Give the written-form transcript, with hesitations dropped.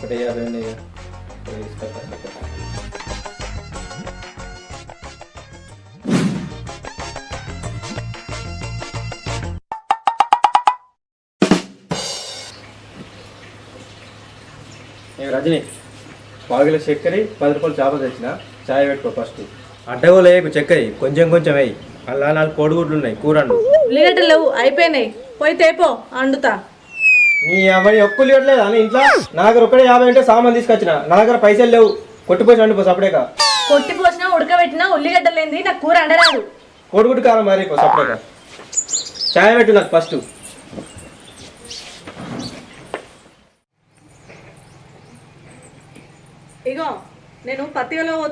ఒకటే 50 ఉన్నాయి తీసుకొస్తా. రజని పావుకిలో చక్కెర 10 రూపాయలు చేప తెచ్చిన చాయ్ పెట్టుకో. ఫస్ట్ అడ్డగోలు వేయకు చక్కెర కొంచెం కొంచెం వేయి. అలా 4 కోడిగుడ్లు ఉన్నాయి కూరండు. ఉల్లిగడ్డలు లేవు అయిపోయినాయి పోయి తేపో అండుతా. నీ అబ్బాయి ఒక్క ఉల్లిగడ్డలేదా అని ఇంట్లో? నా దగ్గర ఒకటే 50 ఉంటే సామాన్ తీసుకొచ్చిన. నా దగ్గర పైసలు లేవు. కొట్టిపోయి వండిపో సపరేక. కొట్టిపోసినా ఉడకబెట్టినా ఉల్లిగడ్డలు లేని నాకు కూర అండరాదు. కోడిగుడ్డు కారం మారిపో సపరేక. చాయ్ పెట్టు నాకు ఫస్ట్. ఇగో నేను పత్తిలో పోతా.